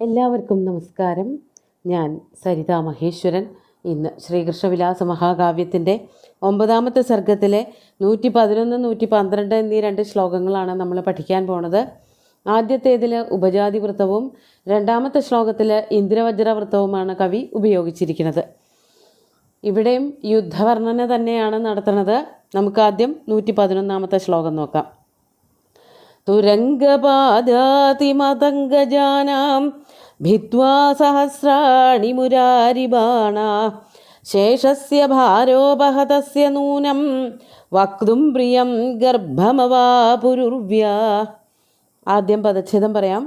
എല്ലാവർക്കും നമസ്കാരം. ഞാൻ സരിത മഹേശ്വരൻ. ഇന്ന് ശ്രീകൃഷ്ണവിലാസ മഹാകാവ്യത്തിൻ്റെ 9ാമത്തെ സർഗത്തിലെ 111, 112 എന്നീ 2 ശ്ലോകങ്ങളാണ് നമ്മൾ പഠിക്കാൻ പോണത്. ആദ്യത്തേതിൽ ഉപജാതി വൃത്തവും 2ാമത്തെ ശ്ലോകത്തിൽ ഇന്ദ്രവജ്ര വൃത്തവുമാണ് കവി ഉപയോഗിച്ചിരിക്കുന്നത്. ഇവിടെയും യുദ്ധവർണ്ണന തന്നെയാണ് നടത്തുന്നത്. നമുക്കാദ്യം 111ാമത്തെ ശ്ലോകം നോക്കാം. തുരംഗപാദാതിമതംഗജാനാം ഭിത്വാ സഹസ്രാണി മുരാരിബാണാ ശേഷസ്യ ഭാരോപഹതസ്യ നൂനം വക്തും പ്രിയം ഗർഭമവാപുരുർവ്യാ. ആദ്യം പദച്ഛേദം പറയാം.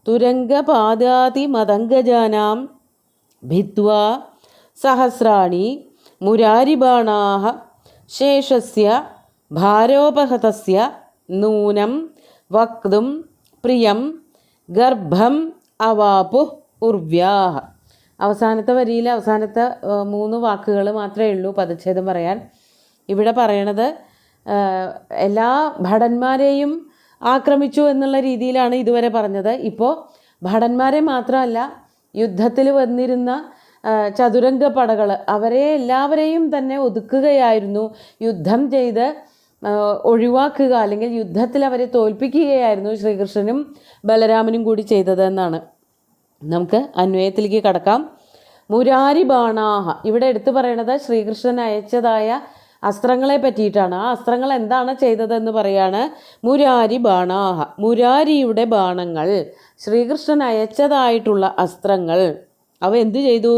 തുരംഗപാദാതിമതംഗജാനാം ഭിത്വാ സഹസ്രാണി മുരാരിബാണാഃ ശേഷസ്യ ഭാരോപഹതസ്യ നൂനം വക്തും പ്രിയം ഗർഭം അവാപു ഉർവ്യാഹ. അവസാനത്തെ വരിയിൽ അവസാനത്തെ 3 വാക്കുകൾ മാത്രമേ ഉള്ളൂ പദച്ഛേദം പറയാൻ. ഇവിടെ പറയണത് എല്ലാ ഭടന്മാരെയും ആക്രമിച്ചു എന്നുള്ള രീതിയിലാണ് ഇതുവരെ പറഞ്ഞത്. ഇപ്പോൾ ഭടന്മാരെ മാത്രമല്ല, യുദ്ധത്തിൽ വന്നിരുന്ന ചതുരംഗ പടകൾ അവരെ എല്ലാവരെയും തന്നെ ഒതുക്കുകയായിരുന്നു, യുദ്ധം ചെയ്ത് ഒഴിവാക്കുക, അല്ലെങ്കിൽ യുദ്ധത്തിൽ അവരെ തോൽപ്പിക്കുകയായിരുന്നു ശ്രീകൃഷ്ണനും ബലരാമനും കൂടി ചെയ്തതെന്നാണ്. നമുക്ക് അന്വയത്തിലേക്ക് കടക്കാം. മുരാരി ബാണാഹ, ഇവിടെ എടുത്തു പറയണത് ശ്രീകൃഷ്ണൻ അയച്ചതായ അസ്ത്രങ്ങളെ പറ്റിയിട്ടാണ്. ആ അസ്ത്രങ്ങൾ എന്താണ് ചെയ്തതെന്ന് പറയാണ്. മുരാരി ബാണാഹ, മുരാരിയുടെ ബാണങ്ങൾ, ശ്രീകൃഷ്ണൻ അയച്ചതായിട്ടുള്ള അസ്ത്രങ്ങൾ. അവ എന്തു ചെയ്തു?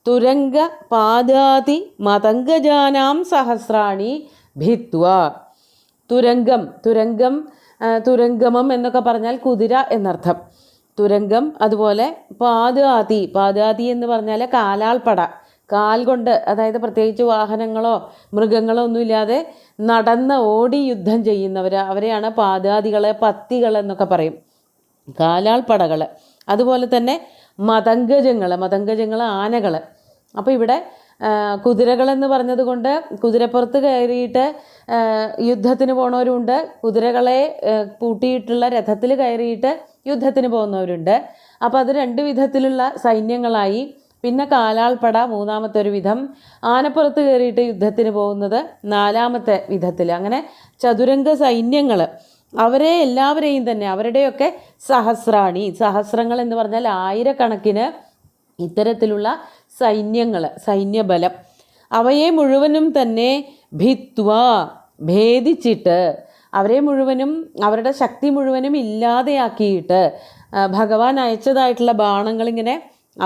തുരംഗ പാദാതി മതംഗജാനാം സഹസ്രാണി ഭിത്വ. തുരംഗം, തുരംഗമം എന്നൊക്കെ പറഞ്ഞാൽ കുതിര എന്നർത്ഥം. തുരംഗം. അതുപോലെ പാദാതി, പാദാതി എന്ന് പറഞ്ഞാൽ കാലാൾപ്പട, കാൽ കൊണ്ട്, അതായത് പ്രത്യേകിച്ച് വാഹനങ്ങളോ മൃഗങ്ങളോ ഒന്നുമില്ലാതെ നടന്ന് ഓടി യുദ്ധം ചെയ്യുന്നവർ, അവരെയാണ് പാദാതികൾ, പത്തികൾ എന്നൊക്കെ പറയും, കാലാൾപ്പടകൾ. അതുപോലെ തന്നെ മതംഗജങ്ങൾ ആനകൾ. അപ്പോൾ ഇവിടെ കുതിരകളെന്ന് പറഞ്ഞത് കൊണ്ട് കുതിരപ്പുറത്ത് കയറിയിട്ട് യുദ്ധത്തിന് പോണവരുണ്ട്, കുതിരകളെ പൂട്ടിയിട്ടുള്ള രഥത്തിൽ കയറിയിട്ട് യുദ്ധത്തിന് പോകുന്നവരുണ്ട്. അപ്പോൾ അത് 2 വിധത്തിലുള്ള സൈന്യങ്ങളായി. പിന്നെ കാലാൾപ്പട 3ാമത്തെ ഒരു വിധം, ആനപ്പുറത്ത് കയറിയിട്ട് യുദ്ധത്തിന് പോകുന്നത് 4ാമത്തെ വിധത്തിൽ. അങ്ങനെ ചതുരംഗ സൈന്യങ്ങൾ, അവരെ എല്ലാവരെയും തന്നെ, അവരുടെയൊക്കെ സഹസ്രാണി, സഹസ്രങ്ങൾ എന്ന് പറഞ്ഞാൽ ആയിരക്കണക്കിന് ഇത്തരത്തിലുള്ള സൈന്യങ്ങൾ, സൈന്യബലം, അവയെ മുഴുവനും തന്നെ ഭിത്വ, ഭേദിച്ചിട്ട്, അവരെ മുഴുവനും, അവരുടെ ശക്തി മുഴുവനും ഇല്ലാതെയാക്കിയിട്ട്, ഭഗവാൻ അയച്ചതായിട്ടുള്ള ബാണങ്ങളിങ്ങനെ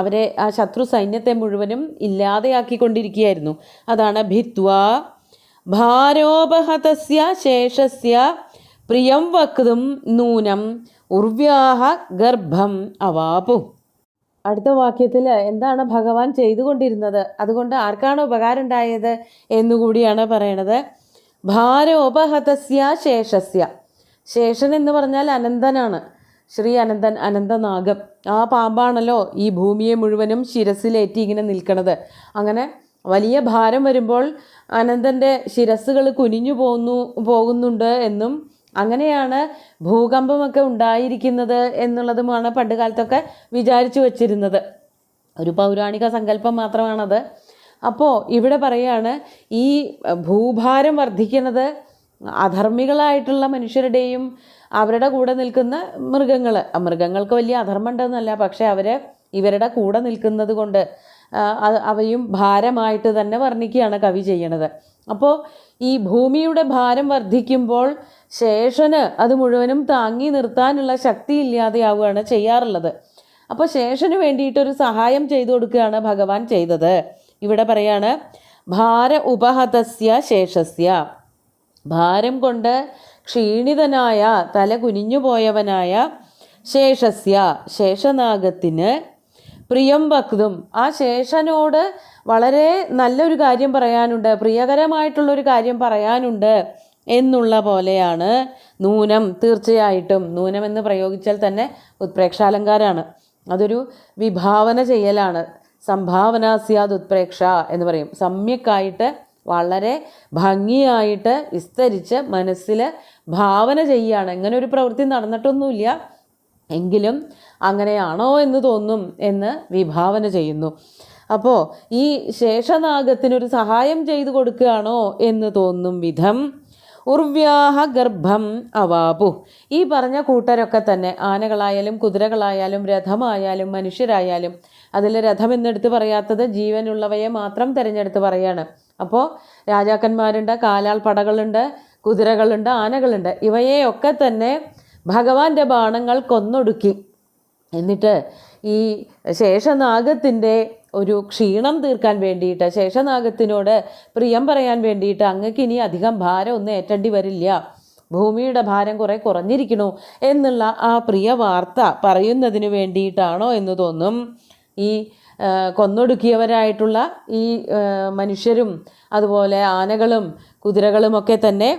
അവരെ, ആ ശത്രു സൈന്യത്തെ മുഴുവനും ഇല്ലാതെയാക്കിക്കൊണ്ടിരിക്കുകയായിരുന്നു. അതാണ് ഭിത്വ ഭാരോപഹതസ്യ ശേഷസ്യ പ്രിയം വക്തും നൂനം ഉർവ്യാഹ ഗർഭം അവാപു. അടുത്ത വാക്യത്തിൽ എന്താണ് ഭഗവാൻ ചെയ്തുകൊണ്ടിരുന്നത്, അതുകൊണ്ട് ആർക്കാണ് ഉപകാരം ഉണ്ടായത് എന്നുകൂടിയാണ് പറയണത്. ഭാരോപഹതസ്യ ശേഷസ്യ. ശേഷൻ എന്ന് പറഞ്ഞാൽ അനന്തനാണ്, ശ്രീ അനന്തൻ, അനന്തനാഗം. ആ പാമ്പാണല്ലോ ഈ ഭൂമിയെ മുഴുവനും ശിരസിലേറ്റി ഇങ്ങനെ നിൽക്കണത്. അങ്ങനെ വലിയ ഭാരം വരുമ്പോൾ അനന്തൻ്റെ ശിരസ്സുകൾ കുനിഞ്ഞു പോകുന്നുണ്ട് എന്നും, അങ്ങനെയാണ് ഭൂകമ്പമൊക്കെ ഉണ്ടായിരിക്കുന്നത് എന്നുള്ളതുമാണ് പണ്ട് കാലത്തൊക്കെ വിചാരിച്ചു വച്ചിരുന്നത്. ഒരു പൗരാണിക സങ്കല്പം മാത്രമാണത്. അപ്പോൾ ഇവിടെ പറയുകയാണ്, ഈ ഭൂഭാരം വർദ്ധിക്കുന്നത് അധർമ്മികളായിട്ടുള്ള മനുഷ്യരുടെയും അവരുടെ കൂടെ നിൽക്കുന്ന മൃഗങ്ങൾക്ക് വലിയ അധർമ്മം ഉണ്ടെന്നല്ല, പക്ഷേ ഇവരുടെ കൂടെ നിൽക്കുന്നത് കൊണ്ട് അവയും ഭാരമായിട്ട് തന്നെ വർണ്ണിക്കുകയാണ് കവി ചെയ്യണത്. അപ്പോൾ ഈ ഭൂമിയുടെ ഭാരം വർദ്ധിക്കുമ്പോൾ ശേഷന് അത് മുഴുവനും താങ്ങി നിർത്താനുള്ള ശക്തി ഇല്ലാതെയാവുകയാണ് ചെയ്യാറുള്ളത്. അപ്പോൾ ശേഷന് വേണ്ടിയിട്ടൊരു സഹായം ചെയ്തു കൊടുക്കുകയാണ് ഭഗവാൻ ചെയ്തത്. ഇവിടെ പറയാണ് ഭാര ഉപഹതസ്യ ശേഷസ്യ. ഭാരം കൊണ്ട് ക്ഷീണിതനായ, തല കുനിഞ്ഞു പോയവനായ ശേഷസ്യ, ശേഷനാഗത്തിന് പ്രിയം വക്തും, ആ ശേഷനോട് വളരെ നല്ലൊരു കാര്യം പറയാനുണ്ട്, പ്രിയകരമായിട്ടുള്ളൊരു കാര്യം പറയാനുണ്ട് എന്നുള്ള പോലെയാണ്. നൂനം, തീർച്ചയായിട്ടും. നൂനം എന്ന് പ്രയോഗിച്ചാൽ തന്നെ ഉത്പ്രേക്ഷാലങ്കാരാണ്, അതൊരു വിഭാവന ചെയ്യലാണ്. സംഭാവന സ്യാദ് ഉത്പ്രേക്ഷ എന്ന് പറയും. സമ്യക്കായിട്ട്, വളരെ ഭംഗിയായിട്ട് വിസ്തരിച്ച് മനസ്സിൽ ഭാവന ചെയ്യുകയാണ്. ഇങ്ങനെ ഒരു പ്രവൃത്തി നടന്നിട്ടൊന്നുമില്ല, എങ്കിലും അങ്ങനെയാണോ എന്ന് തോന്നും എന്ന് വിഭാവന ചെയ്യുന്നു. അപ്പോൾ ഈ ശേഷനാഗത്തിനൊരു സഹായം ചെയ്തു കൊടുക്കുകയാണോ എന്ന് തോന്നും വിധം ഉർവ്യാഹ ഗർഭം അവാപു. ഈ പറഞ്ഞ കൂട്ടരൊക്കെ തന്നെ ആനകളായാലും കുതിരകളായാലും രഥമായാലും മനുഷ്യരായാലും, അതിൽ രഥം എന്നെടുത്ത് പറയാത്തത് ജീവനുള്ളവയെ മാത്രം തിരഞ്ഞെടുത്ത് പറയാണ്. അപ്പോൾ രാജാക്കന്മാരുണ്ട്, കാലാൾ പടകളുണ്ട്, കുതിരകളുണ്ട്, ആനകളുണ്ട്. ഇവയെയൊക്കെ തന്നെ ഭഗവാന്റെ ബാണങ്ങൾ കൊന്നൊടുക്കി. എന്നിട്ട് ഈ ശേഷനാഗത്തിൻ്റെ ഒരു ക്ഷീണം തീർക്കാൻ വേണ്ടിയിട്ട്, ശേഷനാഗത്തിനോട് പ്രിയം പറയാൻ വേണ്ടിയിട്ട്, അങ്ങക്ക് ഇനി അധികം ഭാരം ഒന്നും ഏറ്റേണ്ടി വരില്ല, ഭൂമിയുടെ ഭാരം കുറേ കുറഞ്ഞിരിക്കണു എന്നുള്ള ആ പ്രിയ വാർത്ത പറയുന്നതിന് വേണ്ടിയിട്ടാണോ എന്ന് തോന്നും. ഈ കൊന്നൊടുക്കിയവരായിട്ടുള്ള ഈ മനുഷ്യരും അതുപോലെ ആനകളും കുതിരകളുമൊക്കെ തന്നെ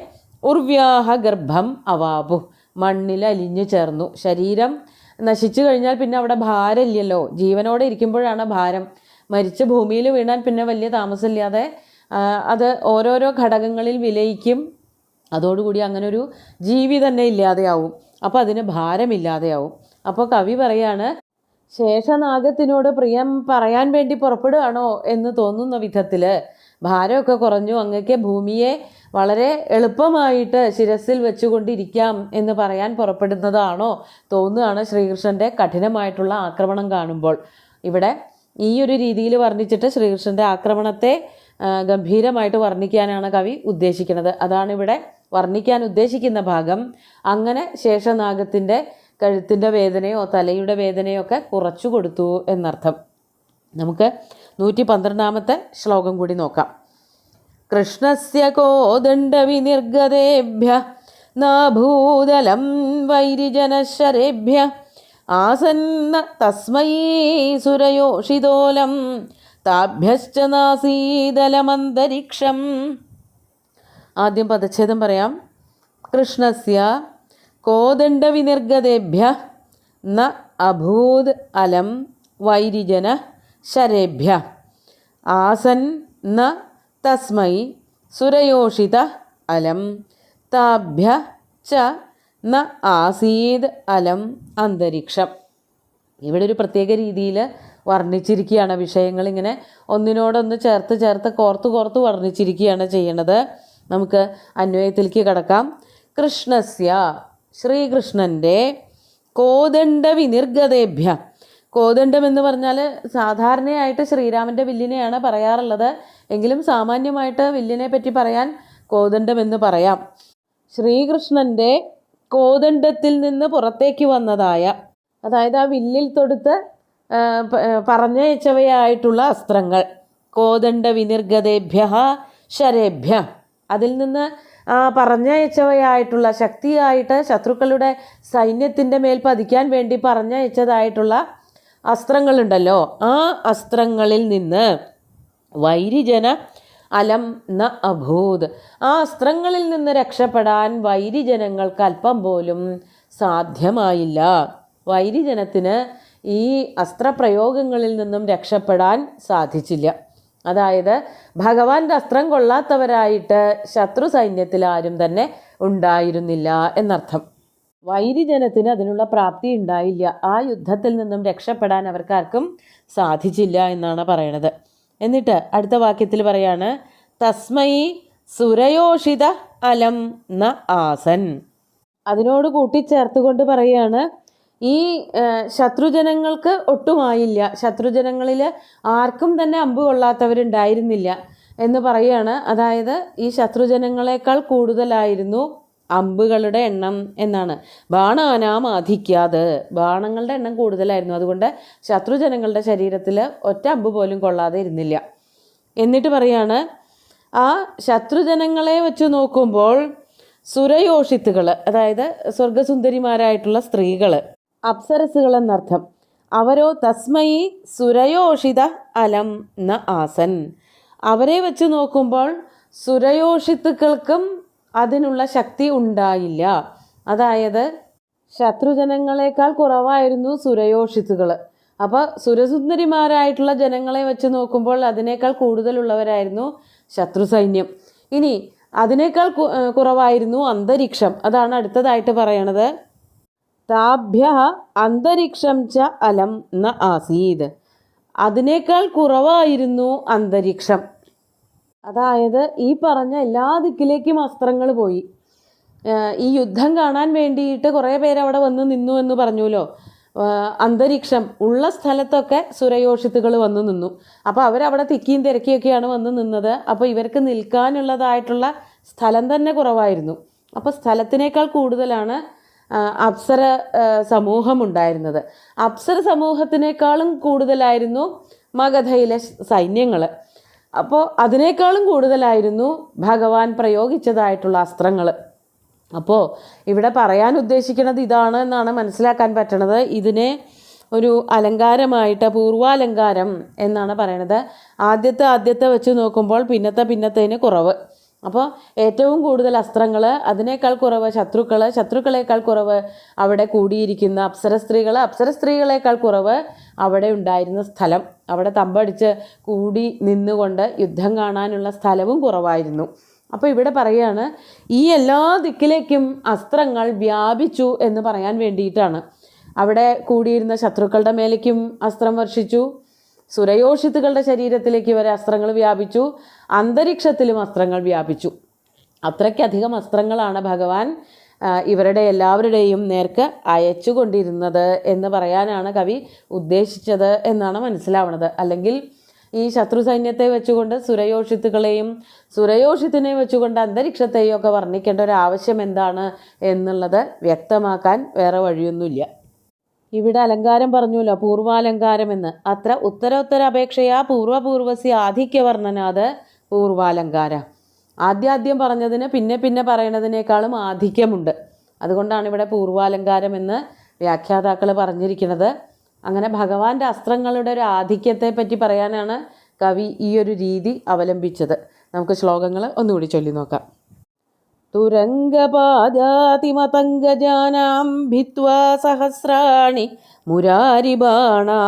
ഉർവ്യാഹ ഗർഭം അവാപു, മണ്ണിൽ അലിഞ്ഞു ചേർന്നു. ശരീരം നശിച്ചു കഴിഞ്ഞാൽ പിന്നെ അവിടെ ഭാരമില്ലല്ലോ, ജീവനോടെ ഇരിക്കുമ്പോഴാണ് ഭാരം. മരിച്ച ഭൂമിയിൽ വീണാൽ പിന്നെ വലിയ താമസമില്ലാതെ അത് ഓരോരോ ഘടകങ്ങളിൽ വിലയിക്കും. അതോടുകൂടി അങ്ങനെ ഒരു ജീവി തന്നെ ഇല്ലാതെയാവും. അപ്പോൾ അതിന് ഭാരമില്ലാതെയാവും. അപ്പോൾ കവി പറയാണ്, ശേഷനാഗത്തിനോട് പ്രിയം പറയാൻ വേണ്ടി പുറപ്പെടുകയാണോ എന്ന് തോന്നുന്ന വിധത്തിൽ ഭാരമൊക്കെ കുറഞ്ഞു, അങ്ങക്ക് ഭൂമിയെ വളരെ എളുപ്പമായിട്ട് ശിരസിൽ വെച്ചുകൊണ്ടിരിക്കാം എന്ന് പറയാൻ പുറപ്പെടുന്നതാണോ തോന്നുകയാണ് ശ്രീകൃഷ്ണൻ്റെ കഠിനമായിട്ടുള്ള ആക്രമണം കാണുമ്പോൾ. ഇവിടെ ഈ ഒരു രീതിയിൽ വർണ്ണിച്ചിട്ട് ശ്രീകൃഷ്ണൻ്റെ ആക്രമണത്തെ ഗംഭീരമായിട്ട് വർണ്ണിക്കാനാണ് കവി ഉദ്ദേശിക്കുന്നത്. അതാണ് ഇവിടെ വർണ്ണിക്കാൻ ഉദ്ദേശിക്കുന്ന ഭാഗം. അങ്ങനെ ശേഷനാഗത്തിൻ്റെ കഴുത്തിൻ്റെ വേദനയോ തലയുടെ വേദനയോ ഒക്കെ കുറച്ചു കൊടുത്തു എന്നർത്ഥം. നമുക്ക് 112-ാമത്തെ ശ്ലോകം കൂടി നോക്കാം. കൃഷ്ണസ്യ കോദണ്ഡവിനിർഗതേഭ്യ നാഭൂതലം വൈരിജനശരേഭ്യ ആസന്ന തസ്മൈ സുരയോഷിതോലം താഭ്യശ്ച നാസീതലമന്തരീക്ഷം. ആദ്യം പദച്ഛേദം പറയാം. കൃഷ്ണസ്യ കോദണ്ഡവിനിർഗതേഭ്യ ന അഭൂത് അലം വൈരിജന ശരേഭ്യ ആസൻ ന തസ്മൈ സുരയോഷിത അലം താഭ്യ ച ന ആസീത് അലം അന്തരീക്ഷം. ഇവിടെ ഒരു പ്രത്യേക രീതിയിൽ വർണ്ണിച്ചിരിക്കുകയാണ്. വിഷയങ്ങൾ ഇങ്ങനെ ഒന്നിനോടൊന്ന് ചേർത്ത് കോർത്ത് വർണ്ണിച്ചിരിക്കുകയാണ് ചെയ്യണത്. നമുക്ക് അന്വയത്തിലേക്ക് കടക്കാം. കൃഷ്ണസ്യ ശ്രീകൃഷ്ണൻ്റെ കോദണ്ഡ വിനിർഗതേഭ്യ. കോദണ്ഡം എന്ന് പറഞ്ഞാൽ സാധാരണയായിട്ട് ശ്രീരാമൻ്റെ വില്ലിനെയാണ് പറയാറുള്ളത്. എങ്കിലും സാമാന്യമായിട്ട് വില്ലിനെ പറ്റി പറയാൻ കോദണ്ഡം എന്ന് പറയാം. ശ്രീകൃഷ്ണൻ്റെ കോദണ്ഡത്തിൽ നിന്ന് പുറത്തേക്ക് വന്നതായ, അതായത് ആ വില്ലിൽ തൊടുത്ത് പറഞ്ഞയച്ചവയായിട്ടുള്ള അസ്ത്രങ്ങൾ. കോദണ്ഡ വിനിർഗതേഭ്യ ശരേഭ്യ, അതിൽ നിന്ന് പറഞ്ഞയച്ചവയായിട്ടുള്ള ശക്തിയായിട്ട് ശത്രുക്കളുടെ സൈന്യത്തിൻ്റെ മേൽ പതിക്കാൻ വേണ്ടി പറഞ്ഞയച്ചതായിട്ടുള്ള അസ്ത്രങ്ങളുണ്ടല്ലോ, ആ അസ്ത്രങ്ങളിൽ നിന്ന് വൈരിജന അലം ന അഭൂത്, ആ അസ്ത്രങ്ങളിൽ നിന്ന് രക്ഷപ്പെടാൻ വൈരിജനങ്ങൾക്ക് അല്പം പോലും സാധ്യമായില്ല. വൈരിജനത്തിന് ഈ അസ്ത്രപ്രയോഗങ്ങളിൽ നിന്നും രക്ഷപ്പെടാൻ സാധിച്ചില്ല. അതായത് ഭഗവാന്റെ അസ്ത്രം കൊള്ളാത്തവരായിട്ട് ശത്രു സൈന്യത്തിൽ ആരും തന്നെ ഉണ്ടായിരുന്നില്ല എന്നർത്ഥം. വൈരിജനത്തിന് അതിനുള്ള പ്രാപ്തി ഉണ്ടായില്ല. ആ യുദ്ധത്തിൽ നിന്നും രക്ഷപ്പെടാൻ അവർക്കാർക്കും സാധിച്ചില്ല എന്നാണ് പറയണത്. എന്നിട്ട് അടുത്ത വാക്യത്തിൽ പറയാണ്, തസ്മൈ സുരയോഷിത അലം ന ആസൻ. അതിനോട് കൂട്ടിച്ചേർത്തുകൊണ്ട് പറയുകയാണ്, ഈ ശത്രുജനങ്ങൾക്ക് ഒട്ടുമായില്ല, ശത്രുജനങ്ങളിൽ ആർക്കും തന്നെ അമ്പ് കൊള്ളാത്തവരുണ്ടായിരുന്നില്ല എന്ന് പറയുകയാണ്. അതായത് ഈ ശത്രുജനങ്ങളെക്കാൾ കൂടുതലായിരുന്നു അമ്പുകളുടെ എണ്ണം എന്നാണ്. ബാണാനാം അധിക്കാതെ, ബാണങ്ങളുടെ എണ്ണം കൂടുതലായിരുന്നു. അതുകൊണ്ട് ശത്രുജനങ്ങളുടെ ശരീരത്തിൽ ഒറ്റ അമ്പ് പോലും കൊള്ളാതെ ഇരുന്നില്ല. എന്നിട്ട് പറയാണ്, ആ ശത്രുജനങ്ങളെ വെച്ച് നോക്കുമ്പോൾ സുരയോഷിത്തുകൾ, അതായത് സ്വർഗസുന്ദരിമാരായിട്ടുള്ള സ്ത്രീകൾ, അപ്സരസുകൾ എന്നർത്ഥം, അവരോ തസ്മൈ സുരയോഷിത അലം ന ആസൻ. അവരെ വെച്ച് നോക്കുമ്പോൾ സുരയോഷിത്തുക്കൾക്കും അതിനുള്ള ശക്തി ഉണ്ടായില്ല. അതായത് ശത്രുജനങ്ങളെക്കാൾ കുറവായിരുന്നു സുരയോഷിത്തുകൾ. അപ്പോൾ സുരസുന്ദരിമാരായിട്ടുള്ള ജനങ്ങളെ വെച്ച് നോക്കുമ്പോൾ അതിനേക്കാൾ കൂടുതലുള്ളവരായിരുന്നു ശത്രു സൈന്യം. ഇനി അതിനേക്കാൾ കുറവായിരുന്നു അന്തരീക്ഷം. അതാണ് അടുത്തതായിട്ട് പറയണത്. താഭ്യ അന്തരിക്ഷം ച അലം ന ആസീത്. അതിനേക്കാൾ കുറവായിരുന്നു അന്തരീക്ഷം. അതായത് ഈ പറഞ്ഞ എല്ലാ ദിക്കിലേക്കും അസ്ത്രങ്ങൾ പോയി. ഈ യുദ്ധം കാണാൻ വേണ്ടിയിട്ട് കുറേ പേര് അവിടെ വന്ന് നിന്നു എന്ന് പറഞ്ഞുല്ലോ. അന്തരീക്ഷം ഉള്ള സ്ഥലത്തൊക്കെ സുരയോഷിത്തുകൾ വന്നു നിന്നു. അപ്പോൾ അവരവിടെ തിക്കിയും തിരക്കിയൊക്കെയാണ് വന്ന് നിന്നത്. അപ്പോൾ ഇവർക്ക് നിൽക്കാനുള്ളതായിട്ടുള്ള സ്ഥലം തന്നെ കുറവായിരുന്നു. അപ്പോൾ സ്ഥലത്തിനേക്കാൾ കൂടുതലാണ് അപ്സര സമൂഹം ഉണ്ടായിരുന്നത്. അപ്സര സമൂഹത്തിനേക്കാളും കൂടുതലായിരുന്നു മഗധയിലെ സൈന്യങ്ങൾ. അപ്പോൾ അതിനേക്കാളും കൂടുതലായിരുന്നു ഭഗവാൻ പ്രയോഗിച്ചതായിട്ടുള്ള അസ്ത്രങ്ങൾ. അപ്പോൾ ഇവിടെ പറയാൻ ഉദ്ദേശിക്കുന്നത് ഇതാണ് എന്നാണ് മനസ്സിലാക്കാൻ പറ്റണത്. ഇതിനെ ഒരു അലങ്കാരമായിട്ട് പൂർവാലങ്കാരം എന്നാണ് പറയണത്. ആദ്യത്തെ വെച്ച് നോക്കുമ്പോൾ പിന്നത്തേന് കുറവ്. അപ്പോൾ ഏറ്റവും കൂടുതൽ അസ്ത്രങ്ങൾ, അതിനേക്കാൾ കുറവ് ശത്രുക്കളേക്കാൾ കുറവ് അവിടെ കൂടിയിരിക്കുന്ന അപ്സരസ്ത്രീകളേക്കാൾ കുറവ് അവിടെ ഉണ്ടായിരുന്ന സ്ഥലം. അവിടെ തമ്പടിച്ച് കൂടി നിന്നുകൊണ്ട് യുദ്ധം കാണാനുള്ള സ്ഥലവും കുറവായിരുന്നു. അപ്പോൾ ഇവിടെ പറയാണ് ഈ എല്ലാ ദിക്കിലേക്കും അസ്ത്രങ്ങൾ വ്യാപിച്ചു എന്ന് പറയാൻ വേണ്ടിയിട്ടാണ്. അവിടെ കൂടിയിരുന്ന ശത്രുക്കളുടെ മേലേക്കും അസ്ത്രം വർഷിച്ചു, സുരയോഷിത്തുകളുടെ ശരീരത്തിലേക്ക് വരെ അസ്ത്രങ്ങൾ വ്യാപിച്ചു, അന്തരീക്ഷത്തിലും അസ്ത്രങ്ങൾ വ്യാപിച്ചു. അത്രയ്ക്കധികം അസ്ത്രങ്ങളാണ് ഭഗവാൻ ഇവരുടെ എല്ലാവരുടെയും നേർക്ക് അയച്ചു കൊണ്ടിരുന്നത് എന്ന് പറയാനാണ് കവി ഉദ്ദേശിച്ചത് എന്നാണ് മനസ്സിലാവുന്നത്. അല്ലെങ്കിൽ ഈ ശത്രു സൈന്യത്തെ വെച്ചുകൊണ്ട് സുരയോഷിത്തിനെ വെച്ചുകൊണ്ട് അന്തരീക്ഷത്തെയും ഒക്കെ വർണ്ണിക്കേണ്ട ഒരു ആവശ്യം എന്താണ് എന്നുള്ളത് വ്യക്തമാക്കാൻ വേറെ വഴിയൊന്നുമില്ല. ഇവിടെ അലങ്കാരം പറഞ്ഞല്ലോ, പൂർവാലങ്കാരം എന്ന്. അത്ര ഉത്തരോത്തര അപേക്ഷയാ പൂർവപൂർവസ്യ ആധിക്യവർണ്ണനാത് പൂർവാലങ്കാര. ആദ്യം പറഞ്ഞതിന് പിന്നെ പറയുന്നതിനേക്കാളും ആധിക്യമുണ്ട്. അതുകൊണ്ടാണ് ഇവിടെ പൂർവാലങ്കാരം എന്ന് വ്യാഖ്യാതാക്കൾ പറഞ്ഞിരിക്കുന്നത്. അങ്ങനെ ഭഗവാന്റെ അസ്ത്രങ്ങളുടെ ഒരു ആധിക്യത്തെ പറ്റി പറയാനാണ് കവി ഈ ഒരു രീതി അവലംബിച്ചത്. നമുക്ക് ശ്ലോകങ്ങൾ ഒന്നുകൂടി ചൊല്ലി നോക്കാം. തുരംഗപാദാതിമതംഗജാനാം ഭിത്വാ സഹസ്രാണി മുരാരിബാണാ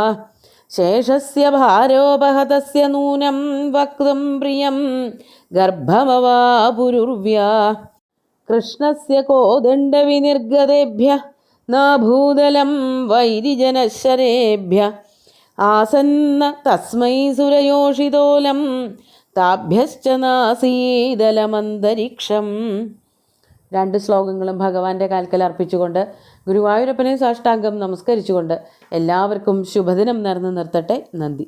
ശേഷസ്യ ഭാരോപഹതസ്യ നൂനം വക്തും പ്രിയം ഗർഭമവാപുരുർവ്യാ കൃഷ്ണസ്യ കോദണ്ഡവിനിർഗതേഭ്യഃ നാഭൂതലം വൈരിജനശരേഭ്യ ആസന്ന തസ്മൈ സുരയോഷിതോലം താഭ്യശ്ച നാസീതലമന്തരീക്ഷം. 2 ശ്ലോകങ്ങളും ഭഗവാന്റെ കാൽക്കൽ അർപ്പിച്ചുകൊണ്ട് ഗുരുവായൂരപ്പനെ സാഷ്ടാംഗം നമസ്കരിച്ചുകൊണ്ട് എല്ലാവർക്കും ശുഭദിനം നേർന്നു നിർത്തട്ടെ. നന്ദി.